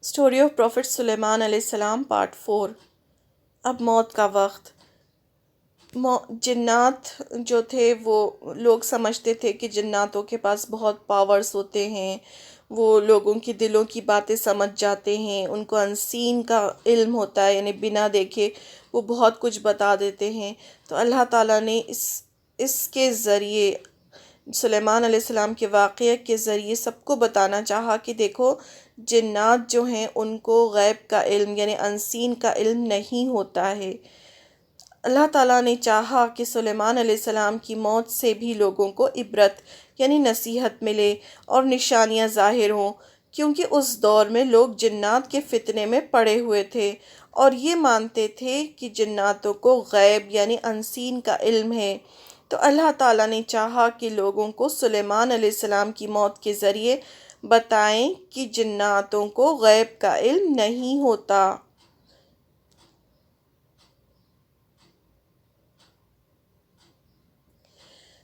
Story of profit سلیمان علیہ السلام part 4۔ اب موت کا وقت۔ جنات جو تھے وہ لوگ سمجھتے تھے کہ جناتوں کے پاس بہت پاورز ہوتے ہیں، وہ لوگوں کی دلوں کی باتیں سمجھ جاتے ہیں، ان کو انسین کا علم ہوتا ہے، یعنی بنا دیکھے وہ بہت کچھ بتا دیتے ہیں۔ تو اللہ تعالیٰ نے اس کے ذریعے سلیمان علیہ السلام کے واقعے کے ذریعے سب کو بتانا چاہا کہ دیکھو جنات جو ہیں ان کو غیب کا علم یعنی انسین کا علم نہیں ہوتا ہے۔ اللہ تعالیٰ نے چاہا کہ سلیمان علیہ السلام کی موت سے بھی لوگوں کو عبرت یعنی نصیحت ملے اور نشانیاں ظاہر ہوں، کیونکہ اس دور میں لوگ جنات کے فتنے میں پڑے ہوئے تھے اور یہ مانتے تھے کہ جناتوں کو غیب یعنی انسین کا علم ہے۔ تو اللہ تعالیٰ نے چاہا کہ لوگوں کو سلیمان علیہ السلام کی موت کے ذریعے بتائیں کہ جناتوں کو غیب کا علم نہیں ہوتا۔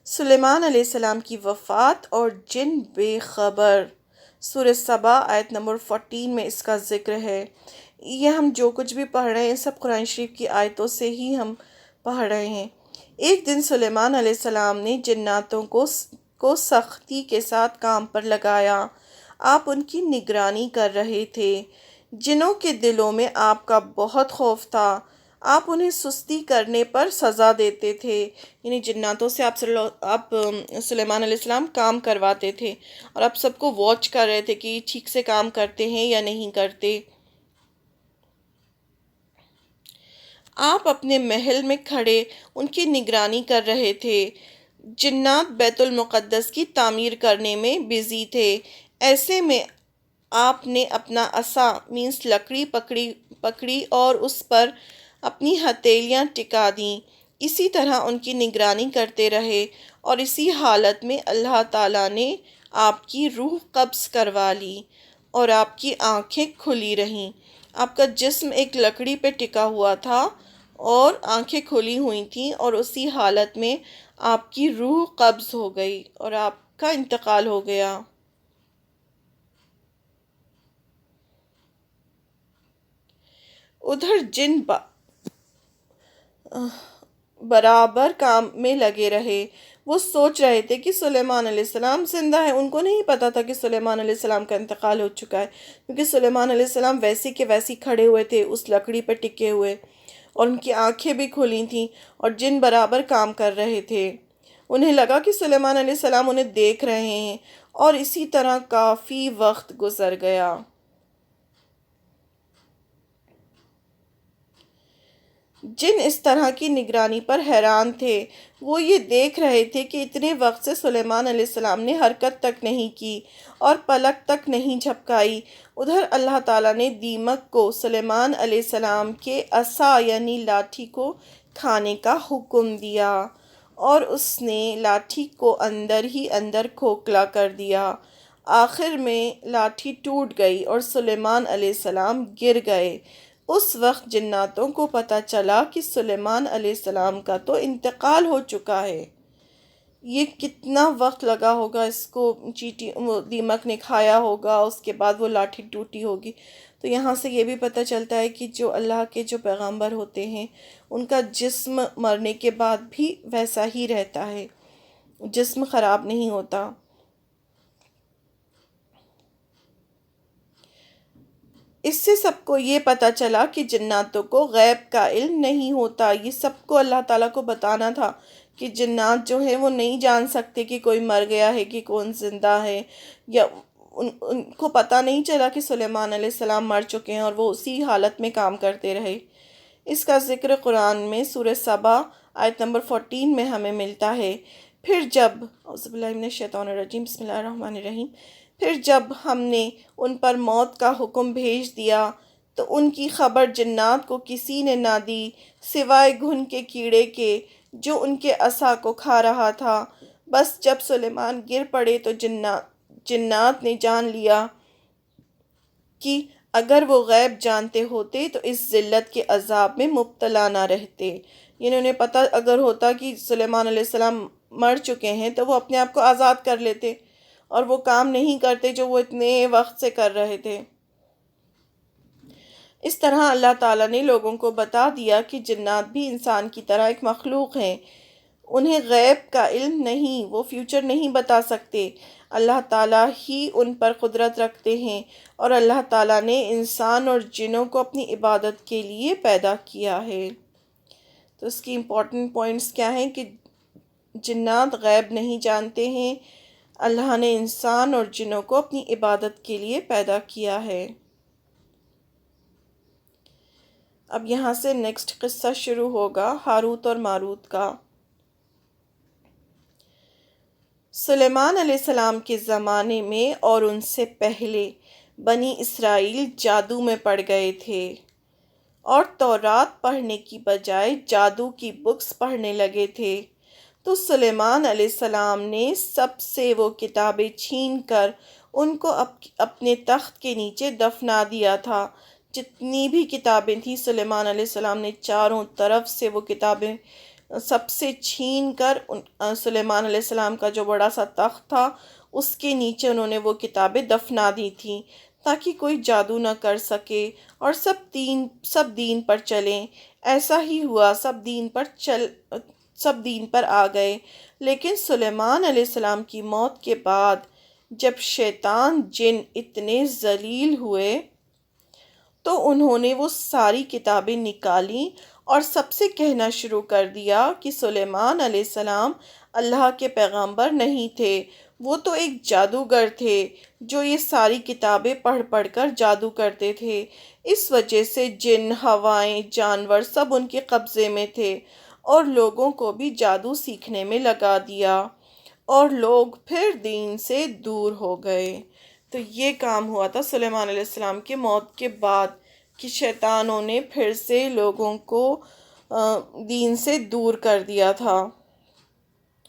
سلیمان علیہ السلام کی وفات اور جن بے خبر۔ سورہ سبا آیت نمبر 14 میں اس کا ذکر ہے۔ یہ ہم جو کچھ بھی پڑھ رہے ہیں سب قرآن شریف کی آیتوں سے ہی ہم پڑھ رہے ہیں۔ ایک دن سلیمان علیہ السلام نے جناتوں کو سختی کے ساتھ کام پر لگایا۔ آپ ان کی نگرانی کر رہے تھے۔ جنوں کے دلوں میں آپ کا بہت خوف تھا۔ آپ انہیں سستی کرنے پر سزا دیتے تھے، یعنی جناتوں سے آپ سلیمان علیہ السلام کام کرواتے تھے اور آپ سب کو واچ کر رہے تھے کہ ٹھیک سے کام کرتے ہیں یا نہیں کرتے۔ آپ اپنے محل میں کھڑے ان کی نگرانی کر رہے تھے۔ جنات بیت المقدس کی تعمیر کرنے میں بزی تھے۔ ایسے میں آپ نے اپنا عصا لکڑی پکڑی اور اس پر اپنی ہتھیلیاں ٹکا دیں۔ اسی طرح ان کی نگرانی کرتے رہے اور اسی حالت میں اللہ تعالیٰ نے آپ کی روح قبض کروا لی اور آپ کی آنکھیں کھلی رہیں۔ آپ کا جسم ایک لکڑی پہ ٹکا ہوا تھا اور آنکھیں کھلی ہوئی تھیں، اور اسی حالت میں آپ کی روح قبض ہو گئی اور آپ کا انتقال ہو گیا۔ ادھر جن برابر کام میں لگے رہے۔ وہ سوچ رہے تھے کہ سلیمان علیہ السلام زندہ ہے۔ ان کو نہیں پتا تھا کہ سلیمان علیہ السلام کا انتقال ہو چکا ہے، کیونکہ سلیمان علیہ السلام ویسے کے ویسے کھڑے ہوئے تھے اس لکڑی پر ٹکے ہوئے، اور ان کی آنکھیں بھی کھلی تھیں اور جن برابر کام کر رہے تھے۔ انہیں لگا کہ سلیمان علیہ السلام انہیں دیکھ رہے ہیں، اور اسی طرح کافی وقت گزر گیا۔ جن اس طرح کی نگرانی پر حیران تھے۔ وہ یہ دیکھ رہے تھے کہ اتنے وقت سے سلیمان علیہ السلام نے حرکت تک نہیں کی اور پلک تک نہیں جھپکائی۔ ادھر اللہ تعالیٰ نے دیمک کو سلیمان علیہ السلام کے عصا یعنی لاٹھی کو کھانے کا حکم دیا، اور اس نے لاٹھی کو اندر ہی اندر کھوکھلا کر دیا۔ آخر میں لاٹھی ٹوٹ گئی اور سلیمان علیہ السلام گر گئے۔ اس وقت جناتوں کو پتہ چلا کہ سلیمان علیہ السلام کا تو انتقال ہو چکا ہے۔ یہ کتنا وقت لگا ہوگا اس کو، دیمک نے کھایا ہوگا، اس کے بعد وہ لاٹھی ٹوٹی ہوگی۔ تو یہاں سے یہ بھی پتہ چلتا ہے کہ جو اللہ کے جو پیغمبر ہوتے ہیں ان کا جسم مرنے کے بعد بھی ویسا ہی رہتا ہے، جسم خراب نہیں ہوتا۔ اس سے سب کو یہ پتہ چلا کہ جناتوں کو غیب کا علم نہیں ہوتا۔ یہ سب کو اللہ تعالیٰ کو بتانا تھا کہ جنات جو ہیں وہ نہیں جان سکتے کہ کوئی مر گیا ہے کہ کون زندہ ہے، یا ان کو پتہ نہیں چلا کہ سلیمان علیہ السلام مر چکے ہیں اور وہ اسی حالت میں کام کرتے رہے۔ اس کا ذکر قرآن میں سورہ سبا آیت نمبر 14 میں ہمیں ملتا ہے۔ پھر جب اعوذ باللہ من الشیطان الرجیم بسم اللہ الرحمن الرحیم پھر جب ہم نے ان پر موت کا حکم بھیج دیا تو ان کی خبر جنات کو کسی نے نہ دی سوائے گھن کے کیڑے کے جو ان کے عصا کو کھا رہا تھا۔ بس جب سلیمان گر پڑے تو جنات نے جان لیا کہ اگر وہ غیب جانتے ہوتے تو اس ذلت کے عذاب میں مبتلا نہ رہتے۔ یعنی انہیں پتہ اگر ہوتا کہ سلیمان علیہ السلام مر چکے ہیں تو وہ اپنے آپ کو آزاد کر لیتے اور وہ کام نہیں کرتے جو وہ اتنے وقت سے کر رہے تھے۔ اس طرح اللہ تعالیٰ نے لوگوں کو بتا دیا کہ جنات بھی انسان کی طرح ایک مخلوق ہیں، انہیں غیب کا علم نہیں، وہ فیوچر نہیں بتا سکتے، اللہ تعالیٰ ہی ان پر قدرت رکھتے ہیں، اور اللہ تعالیٰ نے انسان اور جنوں کو اپنی عبادت کے لیے پیدا کیا ہے۔ تو اس کی امپورٹنٹ پوائنٹس کیا ہیں کہ جنات غیب نہیں جانتے ہیں، اللہ نے انسان اور جنوں کو اپنی عبادت کے لیے پیدا کیا ہے۔ اب یہاں سے نیکسٹ قصہ شروع ہوگا ہاروت اور ماروت کا۔ سلیمان علیہ السلام کے زمانے میں اور ان سے پہلے بنی اسرائیل جادو میں پڑ گئے تھے اور تورات پڑھنے کی بجائے جادو کی بکس پڑھنے لگے تھے۔ تو سلیمان علیہ السلام نے سب سے وہ کتابیں چھین کر ان کو اپنے تخت کے نیچے دفنا دیا تھا۔ جتنی بھی کتابیں تھیں سلیمان علیہ السلام نے چاروں طرف سے وہ کتابیں سب سے چھین کر سلیمان علیہ السلام کا جو بڑا سا تخت تھا اس کے نیچے انہوں نے وہ کتابیں دفنا دی تھیں تاکہ کوئی جادو نہ کر سکے اور سب دین پر چلیں۔ ایسا ہی ہوا، سب دین پر آ گئے۔ لیکن سلیمان علیہ السلام کی موت کے بعد جب شیطان جن اتنے ذلیل ہوئے تو انہوں نے وہ ساری کتابیں نکالیں اور سب سے کہنا شروع کر دیا کہ سلیمان علیہ السلام اللہ کے پیغمبر نہیں تھے، وہ تو ایک جادوگر تھے جو یہ ساری کتابیں پڑھ پڑھ کر جادو کرتے تھے۔ اس وجہ سے جن، ہوائیں، جانور سب ان کے قبضے میں تھے اور لوگوں کو بھی جادو سیکھنے میں لگا دیا اور لوگ پھر دین سے دور ہو گئے۔ تو یہ کام ہوا تھا سلیمان علیہ السلام کے موت کے بعد کہ شیطانوں نے پھر سے لوگوں کو دین سے دور کر دیا تھا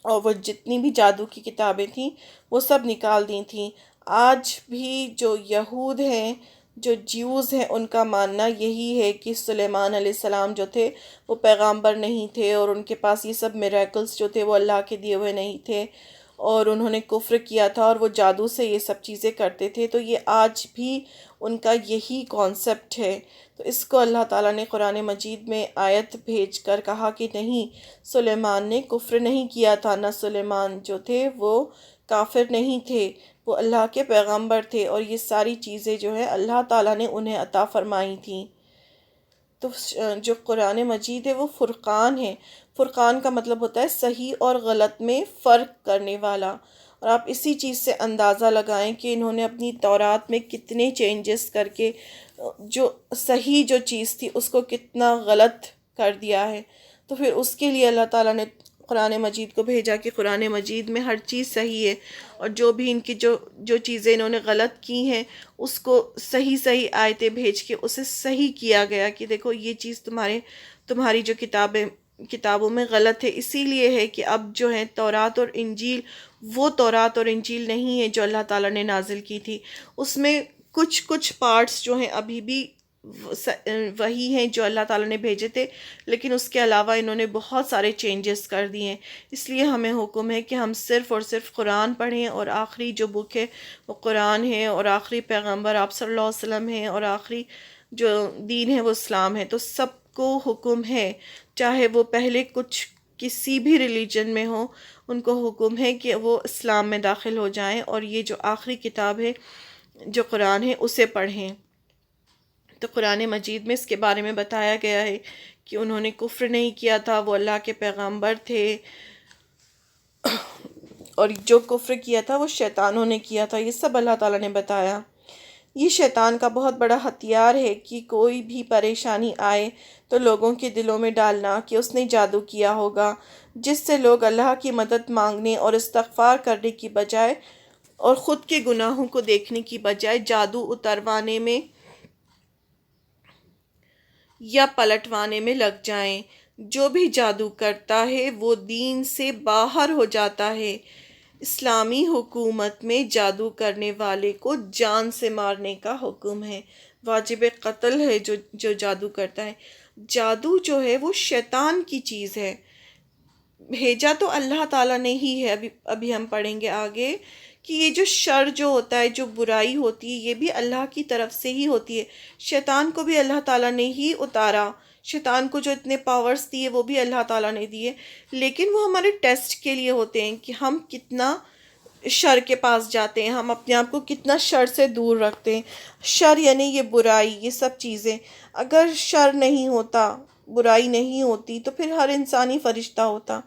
اور وہ جتنی بھی جادو کی کتابیں تھیں وہ سب نکال دی تھیں۔ آج بھی جو یہود ہیں، جو جیوز ہیں، ان کا ماننا یہی ہے کہ سلیمان علیہ السلام جو تھے وہ پیغمبر نہیں تھے اور ان کے پاس یہ سب میریکلز جو تھے وہ اللہ کے دیے ہوئے نہیں تھے اور انہوں نے کفر کیا تھا اور وہ جادو سے یہ سب چیزیں کرتے تھے۔ تو یہ آج بھی ان کا یہی کانسیپٹ ہے۔ تو اس کو اللہ تعالیٰ نے قرآن مجید میں آیت بھیج کر کہا کہ نہیں، سلیمان نے کفر نہیں کیا تھا، نہ سلیمان جو تھے وہ کافر نہیں تھے، وہ اللہ کے پیغمبر تھے اور یہ ساری چیزیں جو ہے اللہ تعالیٰ نے انہیں عطا فرمائی تھیں۔ تو جو قرآن مجید ہے وہ فرقان ہے۔ فرقان کا مطلب ہوتا ہے صحیح اور غلط میں فرق کرنے والا، اور آپ اسی چیز سے اندازہ لگائیں کہ انہوں نے اپنی تورات میں کتنے چینجز کر کے جو صحیح جو چیز تھی اس کو کتنا غلط کر دیا ہے۔ تو پھر اس کے لیے اللہ تعالیٰ نے قرآن مجید کو بھیجا کہ قرآن مجید میں ہر چیز صحیح ہے اور جو بھی ان کی جو چیزیں انہوں نے غلط کی ہیں اس کو صحیح آیتیں بھیج کے اسے صحیح کیا گیا کہ دیکھو یہ چیز تمہاری جو کتابوں میں غلط ہے، اسی لیے ہے کہ اب جو ہے تورات اور انجیل وہ تورات اور انجیل نہیں ہے جو اللہ تعالیٰ نے نازل کی تھی، اس میں کچھ پارٹس جو ہیں ابھی بھی وہی ہیں جو اللہ تعالیٰ نے بھیجے تھے، لیکن اس کے علاوہ انہوں نے بہت سارے چینجز کر دیے ہیں۔ اس لیے ہمیں حکم ہے کہ ہم صرف اور صرف قرآن پڑھیں اور آخری جو بک ہے وہ قرآن ہے اور آخری پیغمبر آپ صلی اللہ علیہ وسلم ہیں اور آخری جو دین ہے وہ اسلام ہے۔ تو سب کو حکم ہے، چاہے وہ پہلے کسی بھی ریلیجن میں ہو، ان کو حکم ہے کہ وہ اسلام میں داخل ہو جائیں اور یہ جو آخری کتاب ہے جو قرآن ہے اسے پڑھیں۔ تو قرآن مجید میں اس کے بارے میں بتایا گیا ہے کہ انہوں نے کفر نہیں کیا تھا، وہ اللہ کے پیغمبر تھے، اور جو کفر کیا تھا وہ شیطانوں نے کیا تھا، یہ سب اللہ تعالیٰ نے بتایا۔ یہ شیطان کا بہت بڑا ہتھیار ہے کہ کوئی بھی پریشانی آئے تو لوگوں کے دلوں میں ڈالنا کہ اس نے جادو کیا ہوگا، جس سے لوگ اللہ کی مدد مانگنے اور استغفار کرنے کی بجائے اور خود کے گناہوں کو دیکھنے کی بجائے جادو اتروانے میں یا پلٹوانے میں لگ جائیں۔ جو بھی جادو کرتا ہے وہ دین سے باہر ہو جاتا ہے۔ اسلامی حکومت میں جادو کرنے والے کو جان سے مارنے کا حکم ہے، واجب قتل ہے جو جادو کرتا ہے۔ جادو جو ہے وہ شیطان کی چیز ہے، بھیجا تو اللہ تعالیٰ نے ہی ہے۔ ابھی ہم پڑھیں گے آگے کہ یہ جو شر جو ہوتا ہے، جو برائی ہوتی ہے، یہ بھی اللہ کی طرف سے ہی ہوتی ہے۔ شیطان کو بھی اللہ تعالیٰ نے ہی اتارا، شیطان کو جو اتنے پاورز دیے وہ بھی اللہ تعالیٰ نے دیے، لیکن وہ ہمارے ٹیسٹ کے لیے ہوتے ہیں کہ ہم کتنا شر کے پاس جاتے ہیں، ہم اپنے آپ کو کتنا شر سے دور رکھتے ہیں۔ شر یعنی یہ برائی، یہ سب چیزیں۔ اگر شر نہیں ہوتا، برائی نہیں ہوتی، تو پھر ہر انسانی فرشتہ ہوتا،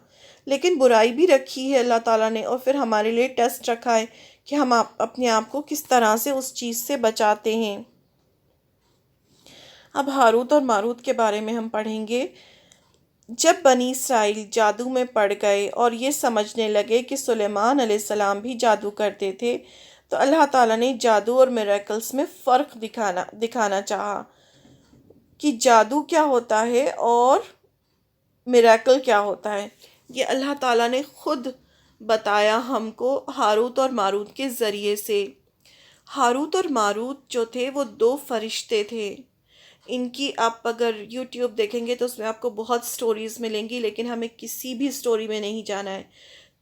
لیکن برائی بھی رکھی ہے اللہ تعالیٰ نے، اور پھر ہمارے لیے ٹیسٹ رکھا ہے کہ ہم اپنے آپ کو کس طرح سے اس چیز سے بچاتے ہیں۔ اب ہاروت اور ماروت کے بارے میں ہم پڑھیں گے۔ جب بنی اسرائیل جادو میں پڑ گئے اور یہ سمجھنے لگے کہ سلیمان علیہ السلام بھی جادو کرتے تھے، تو اللہ تعالیٰ نے جادو اور میریکلز میں فرق دکھانا چاہا کہ جادو کیا ہوتا ہے اور میریکل کیا ہوتا ہے۔ یہ اللہ تعالیٰ نے خود بتایا ہم کو ہاروت اور ماروت کے ذریعے سے۔ ہاروت اور ماروت جو تھے وہ دو فرشتے تھے۔ ان کی آپ اگر یوٹیوب دیکھیں گے تو اس میں آپ کو بہت سٹوریز ملیں گی، لیکن ہمیں کسی بھی سٹوری میں نہیں جانا ہے،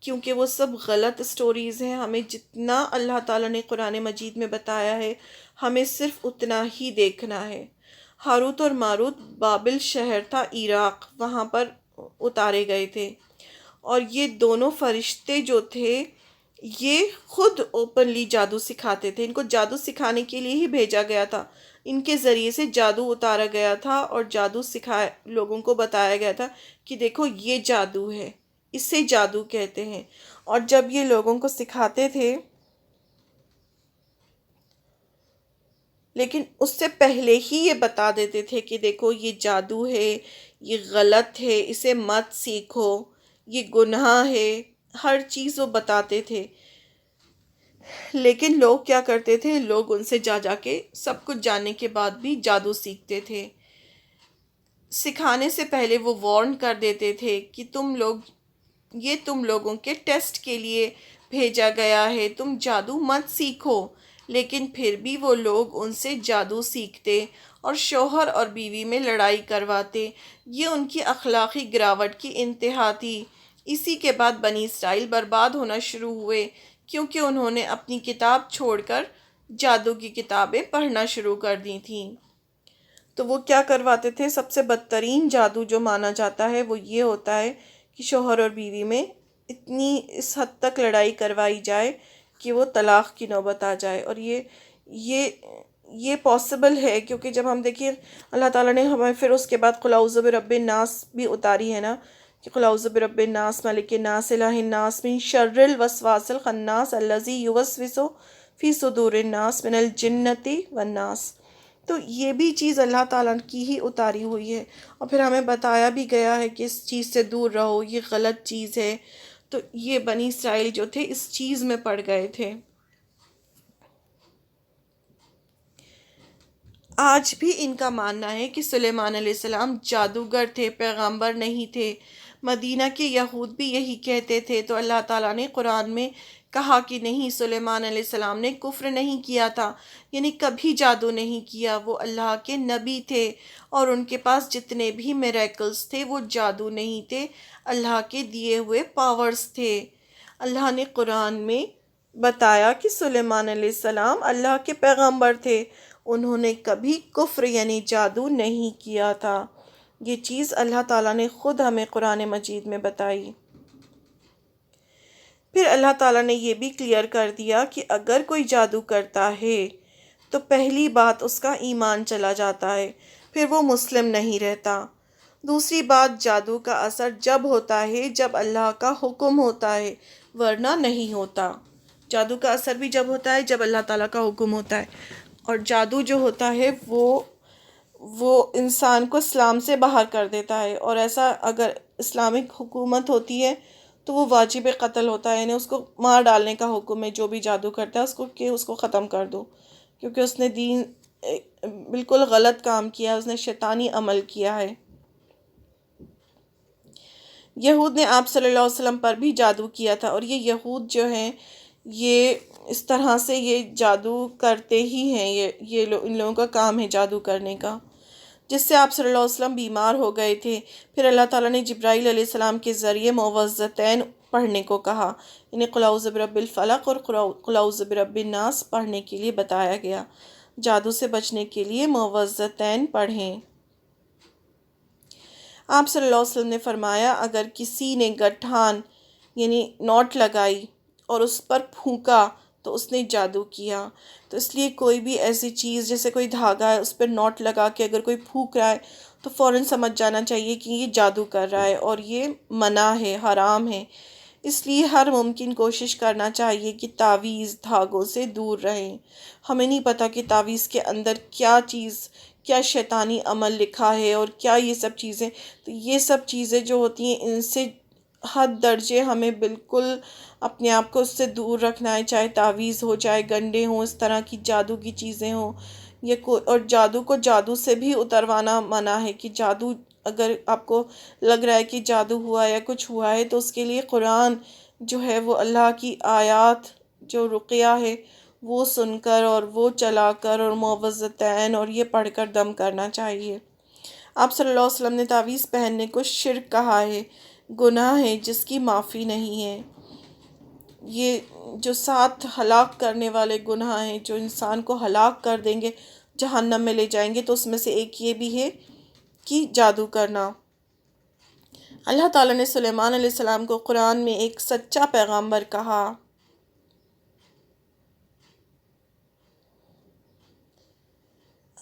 کیونکہ وہ سب غلط سٹوریز ہیں۔ ہمیں جتنا اللہ تعالیٰ نے قرآن مجید میں بتایا ہے، ہمیں صرف اتنا ہی دیکھنا ہے۔ ہاروت اور ماروت بابل شہر تھا عراق، وہاں پر اتارے گئے تھے، اور یہ دونوں فرشتے جو تھے یہ خود اوپنلی جادو سکھاتے تھے۔ ان کو جادو سکھانے کے لیے ہی بھیجا گیا تھا، ان کے ذریعے سے جادو اتارا گیا تھا، اور جادو لوگوں کو بتایا گیا تھا کہ دیکھو یہ جادو ہے، اسے جادو کہتے ہیں۔ اور جب یہ لوگوں کو سکھاتے تھے، لیکن اس سے پہلے ہی یہ بتا دیتے تھے کہ دیکھو یہ جادو ہے، یہ غلط ہے، اسے مت سیکھو، یہ گناہ ہے، ہر چیز وہ بتاتے تھے۔ لیکن لوگ کیا کرتے تھے؟ لوگ ان سے جا کے سب کچھ جاننے کے بعد بھی جادو سیکھتے تھے۔ سکھانے سے پہلے وہ وارن کر دیتے تھے کہ تم لوگوں کے ٹیسٹ کے لیے بھیجا گیا ہے، تم جادو مت سیکھو۔ لیکن پھر بھی وہ لوگ ان سے جادو سیکھتے اور شوہر اور بیوی میں لڑائی کرواتے۔ یہ ان کی اخلاقی گراوٹ کی انتہا تھی۔ اسی کے بعد بنی اسرائیل برباد ہونا شروع ہوئے، کیونکہ انہوں نے اپنی کتاب چھوڑ کر جادو کی کتابیں پڑھنا شروع کر دی تھیں۔ تو وہ کیا کرواتے تھے؟ سب سے بدترین جادو جو مانا جاتا ہے وہ یہ ہوتا ہے کہ شوہر اور بیوی میں اس حد تک لڑائی کروائی جائے کہ وہ طلاق کی نوبت آ جائے۔ اور یہ پاسبل ہے، کیونکہ جب ہم دیکھیے اللہ تعالیٰ نے ہمیں پھر اس کے بعد قل اعوذ برب الناس بھی اتاری ہے نا، کہ قل اعوذ برب الناس ملک الناس الہ الناس من شر الوسواس الخناس الذی یوسوس فی صدور الناس من الجنۃ والناس۔ تو یہ بھی چیز اللہ تعالیٰ کی ہی اتاری ہوئی ہے، اور پھر ہمیں بتایا بھی گیا ہے کہ اس چیز سے دور رہو، یہ غلط چیز ہے۔ تو یہ بنی اسرائیل جو تھے اس چیز میں پڑ گئے تھے۔ آج بھی ان کا ماننا ہے کہ سلیمان علیہ السلام جادوگر تھے، پیغمبر نہیں تھے۔ مدینہ کے یہود بھی یہی کہتے تھے۔ تو اللہ تعالیٰ نے قرآن میں کہا کہ نہیں، سلیمان علیہ السلام نے کفر نہیں کیا تھا، یعنی کبھی جادو نہیں کیا، وہ اللہ کے نبی تھے، اور ان کے پاس جتنے بھی میریکلز تھے وہ جادو نہیں تھے، اللہ کے دیے ہوئے پاورز تھے۔ اللہ نے قرآن میں بتایا کہ سلیمان علیہ السلام اللہ کے پیغمبر تھے، انہوں نے کبھی کفر یعنی جادو نہیں کیا تھا۔ یہ چیز اللہ تعالیٰ نے خود ہمیں قرآن مجید میں بتائی۔ پھر اللہ تعالیٰ نے یہ بھی کلیئر کر دیا کہ اگر کوئی جادو کرتا ہے تو پہلی بات اس کا ایمان چلا جاتا ہے، پھر وہ مسلم نہیں رہتا۔ دوسری بات، جادو کا اثر جب ہوتا ہے جب اللہ کا حکم ہوتا ہے، ورنہ نہیں ہوتا۔ جادو کا اثر بھی جب ہوتا ہے جب اللہ تعالیٰ کا حکم ہوتا ہے، اور جادو جو ہوتا ہے وہ انسان کو اسلام سے باہر کر دیتا ہے، اور ایسا اگر اسلامک حکومت ہوتی ہے تو وہ واجب قتل ہوتا ہے، یعنی اس کو مار ڈالنے کا حکم ہے جو بھی جادو کرتا ہے، اس کو ختم کر دو، کیونکہ اس نے دین بالکل غلط کام کیا، اس نے شیطانی عمل کیا ہے۔ یہود نے آپ صلی اللہ علیہ وسلم پر بھی جادو کیا تھا، اور یہ یہود جو ہیں یہ اس طرح سے یہ جادو کرتے ہی ہیں، ان لوگوں کا کام ہے جادو کرنے کا، جس سے آپ صلی اللہ علیہ وسلم بیمار ہو گئے تھے۔ پھر اللہ تعالیٰ نے جبرائیل علیہ السلام کے ذریعے معوذتین پڑھنے کو کہا، انہیں قل اعوذ برب الفلق اور قل اعوذ برب الناس پڑھنے کے لیے بتایا گیا۔ جادو سے بچنے کے لیے معوذتین پڑھیں۔ آپ صلی اللہ علیہ وسلم نے فرمایا اگر کسی نے گٹھان یعنی نوٹ لگائی اور اس پر پھونکا تو اس نے جادو کیا۔ تو اس لیے کوئی بھی ایسی چیز جیسے کوئی دھاگا ہے اس پر نوٹ لگا کے اگر کوئی پھونک رہا ہے تو فوراً سمجھ جانا چاہیے کہ یہ جادو کر رہا ہے اور یہ منع ہے، حرام ہے۔ اس لیے ہر ممکن کوشش کرنا چاہیے کہ تعویذ دھاگوں سے دور رہیں۔ ہمیں نہیں پتہ کہ تعویذ کے اندر کیا چیز، کیا شیطانی عمل لکھا ہے اور کیا یہ سب چیزیں، تو یہ سب چیزیں جو ہوتی ہیں ان سے حد درجے ہمیں بالکل اپنے آپ کو اس سے دور رکھنا ہے، چاہے تعویذ ہو، چاہے گنڈے ہوں، اس طرح کی جادو کی چیزیں ہوں، اور جادو کو جادو سے بھی اتروانا منع ہے کہ جادو اگر آپ کو لگ رہا ہے کہ جادو ہوا یا کچھ ہوا ہے تو اس کے لیے قرآن جو ہے وہ اللہ کی آیات جو رقیہ ہے وہ سن کر اور وہ چلا کر اور معوذتین اور یہ پڑھ کر دم کرنا چاہیے۔ آپ صلی اللہ علیہ وسلم نے تعویذ پہننے کو شرک کہا ہے، گناہ ہے جس کی معافی نہیں ہے۔ یہ جو 7 ہلاک کرنے والے گناہ ہیں جو انسان کو ہلاک کر دیں گے، جہنم میں لے جائیں گے، تو اس میں سے ایک یہ بھی ہے کہ جادو کرنا۔ اللہ تعالیٰ نے سلیمان علیہ السلام کو قرآن میں ایک سچا پیغمبر کہا۔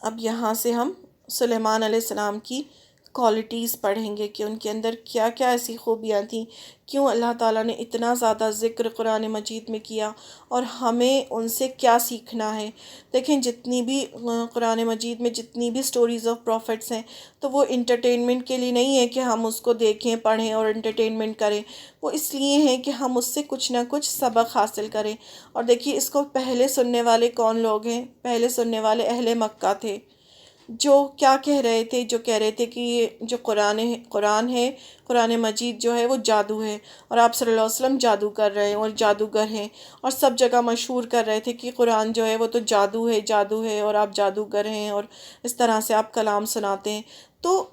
اب یہاں سے ہم سلیمان علیہ السلام کی کوالٹیز پڑھیں گے کہ ان کے اندر کیا کیا ایسی خوبیاں تھیں، کیوں اللہ تعالیٰ نے اتنا زیادہ ذکر قرآن مجید میں کیا اور ہمیں ان سے کیا سیکھنا ہے۔ دیکھیں جتنی بھی قرآن مجید میں جتنی بھی سٹوریز آف پروفٹس ہیں تو وہ انٹرٹینمنٹ کے لیے نہیں ہے کہ ہم اس کو دیکھیں، پڑھیں اور انٹرٹینمنٹ کریں، وہ اس لیے ہیں کہ ہم اس سے کچھ نہ کچھ سبق حاصل کریں۔ اور دیکھیے اس کو پہلے سننے والے کون لوگ ہیں؟ پہلے سننے والے اہل مکہ تھے، جو کیا کہہ رہے تھے؟ جو کہہ رہے تھے کہ یہ جو قرآن ہے، قرآن مجید جو ہے وہ جادو ہے، اور آپ صلی اللہ علیہ وسلم جادو کر رہے ہیں اور جادوگر ہیں، اور سب جگہ مشہور کر رہے تھے کہ قرآن جو ہے وہ تو جادو ہے اور آپ جادوگر ہیں اور اس طرح سے آپ کلام سناتے ہیں۔ تو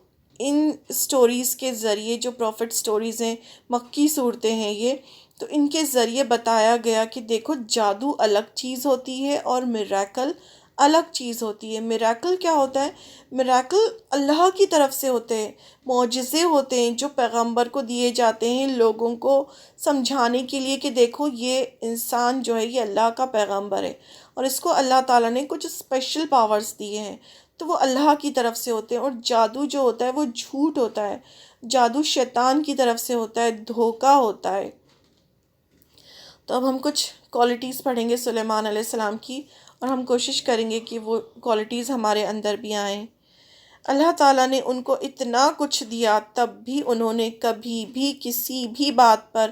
ان سٹوریز کے ذریعے جو پروفٹ سٹوریز ہیں، مکی صورتیں ہیں یہ، تو ان کے ذریعے بتایا گیا کہ دیکھو جادو الگ چیز ہوتی ہے اور میریکل الگ چیز ہوتی ہے۔ میریکل کیا ہوتا ہے؟ میریکل اللہ کی طرف سے ہوتے ہیں، معجزے ہوتے ہیں جو پیغمبر کو دیے جاتے ہیں لوگوں کو سمجھانے کے لیے کہ دیکھو یہ انسان جو ہے یہ اللہ کا پیغمبر ہے اور اس کو اللہ تعالیٰ نے کچھ اسپیشل پاورز دیے ہیں، تو وہ اللہ کی طرف سے ہوتے ہیں۔ اور جادو جو ہوتا ہے وہ جھوٹ ہوتا ہے، جادو شیطان کی طرف سے ہوتا ہے، دھوکہ ہوتا ہے۔ تو اب ہم کچھ کوالٹیز پڑھیں گے سلیمان علیہ السلام کی، اور ہم کوشش کریں گے کہ وہ کوالٹیز ہمارے اندر بھی آئیں۔ اللہ تعالیٰ نے ان کو اتنا کچھ دیا تب بھی انہوں نے کبھی بھی کسی بھی بات پر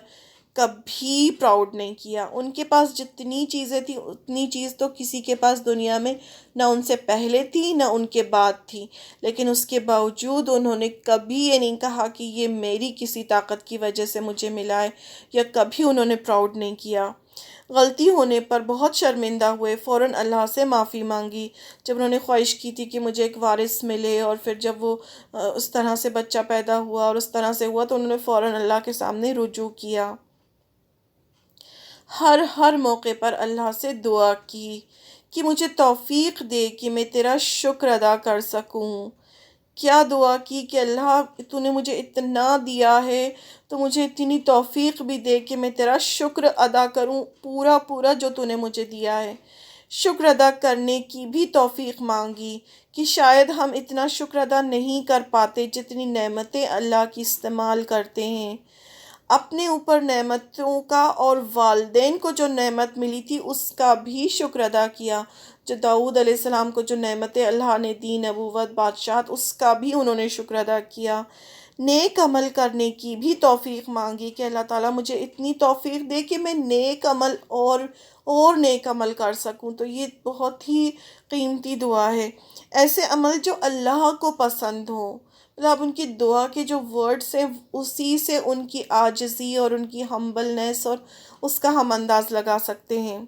کبھی پراؤڈ نہیں کیا۔ ان کے پاس جتنی چیزیں تھیں اتنی چیز تو کسی کے پاس دنیا میں نہ ان سے پہلے تھی نہ ان کے بعد تھی، لیکن اس کے باوجود انہوں نے کبھی یہ نہیں کہا کہ یہ میری کسی طاقت کی وجہ سے مجھے ملا ہے، یا کبھی انہوں نے پراؤڈ نہیں کیا۔ غلطی ہونے پر بہت شرمندہ ہوئے، فوراً اللہ سے معافی مانگی۔ جب انہوں نے خواہش کی تھی کہ مجھے ایک وارث ملے، اور پھر جب وہ اس طرح سے بچہ پیدا ہوا اور اس طرح سے ہوا تو انہوں نے فوراً اللہ کے سامنے رجوع کیا۔ ہر موقع پر اللہ سے دعا کی کہ مجھے توفیق دے کہ میں تیرا شکر ادا کر سکوں۔ کیا دعا کی کہ اللہ تو نے مجھے اتنا دیا ہے تو مجھے اتنی توفیق بھی دے کہ میں تیرا شکر ادا کروں پورا جو تو نے مجھے دیا ہے۔ شکر ادا کرنے کی بھی توفیق مانگی کہ شاید ہم اتنا شکر ادا نہیں کر پاتے جتنی نعمتیں اللہ کی استعمال کرتے ہیں۔ اپنے اوپر نعمتوں کا اور والدین کو جو نعمت ملی تھی اس کا بھی شکر ادا کیا۔ جو داؤد علیہ السلام کو جو نعمتیں اللہ نے دی، نبوت، بادشاہت، اس کا بھی انہوں نے شکر ادا کیا۔ نیک عمل کرنے کی بھی توفیق مانگی کہ اللہ تعالیٰ مجھے اتنی توفیق دے کہ میں نیک عمل اور نیک عمل کر سکوں۔ تو یہ بہت ہی قیمتی دعا ہے، ایسے عمل جو اللہ کو پسند ہو۔ مطلب ان کی دعا کے جو ورڈز ہیں اسی سے ان کی عاجزی اور ان کی ہمبلنس اور اس کا ہم انداز لگا سکتے ہیں۔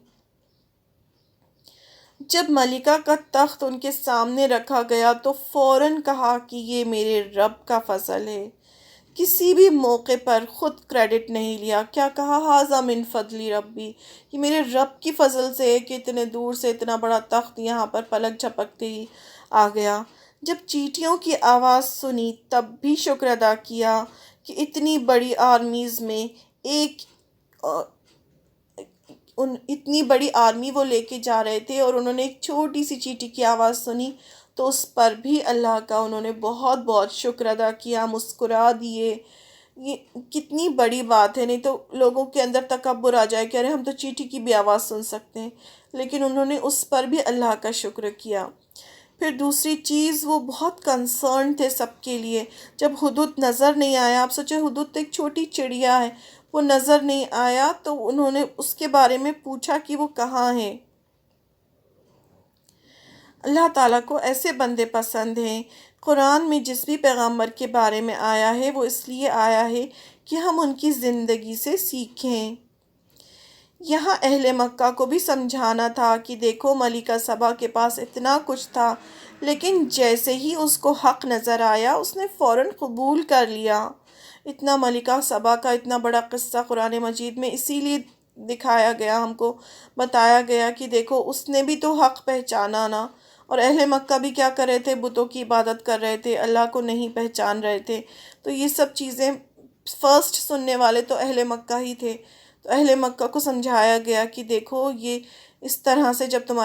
جب ملکہ کا تخت ان کے سامنے رکھا گیا تو فوراً کہا کہ یہ میرے رب کا فضل ہے۔ کسی بھی موقع پر خود کریڈٹ نہیں لیا. کیا کہا؟ ھذا من فضل ربی، یہ میرے رب کی فضل سے ہے کہ اتنے دور سے اتنا بڑا تخت یہاں پر پلک جھپکتے ہی آ گیا. جب چیٹیوں کی آواز سنی تب بھی شکر ادا کیا کہ اتنی بڑی آرمیز میں اتنی بڑی آرمی وہ لے کے جا رہے تھے، اور انہوں نے ایک چھوٹی سی چیٹی کی آواز سنی تو اس پر بھی اللہ کا انہوں نے بہت بہت شکر ادا کیا، مسکرا دیے. یہ کتنی بڑی بات ہے. نہیں تو لوگوں کے اندر تکبر آ جائے کہ ارے ہم تو چیٹی کی بھی آواز سن سکتے ہیں، لیکن انہوں نے اس پر بھی اللہ کا شکر کیا. پھر دوسری چیز، وہ بہت کنسرن تھے سب کے لیے. جب ہدہد نظر نہیں آیا، آپ سوچے ہدہد تو ایک چھوٹی چڑیا ہے، وہ نظر نہیں آیا تو انہوں نے اس کے بارے میں پوچھا کہ وہ کہاں ہے. اللہ تعالیٰ کو ایسے بندے پسند ہیں. قرآن میں جس بھی پیغمبر کے بارے میں آیا ہے وہ اس لیے آیا ہے کہ ہم ان کی زندگی سے سیکھیں. یہاں اہل مکہ کو بھی سمجھانا تھا کہ دیکھو، ملکہ سبا کے پاس اتنا کچھ تھا، لیکن جیسے ہی اس کو حق نظر آیا اس نے فوراً قبول کر لیا. اتنا ملکہ سبا کا اتنا بڑا قصہ قرآن مجید میں اسی لیے دکھایا گیا، ہم کو بتایا گیا کہ دیکھو اس نے بھی تو حق پہچانا نا. اور اہل مکہ بھی کیا کر رہے تھے؟ بتوں کی عبادت کر رہے تھے، اللہ کو نہیں پہچان رہے تھے. تو یہ سب چیزیں فرسٹ سننے والے تو اہل مکہ ہی تھے. تو اہل مکہ کو سمجھایا گیا کہ دیکھو، یہ اس طرح سے جب تمہارے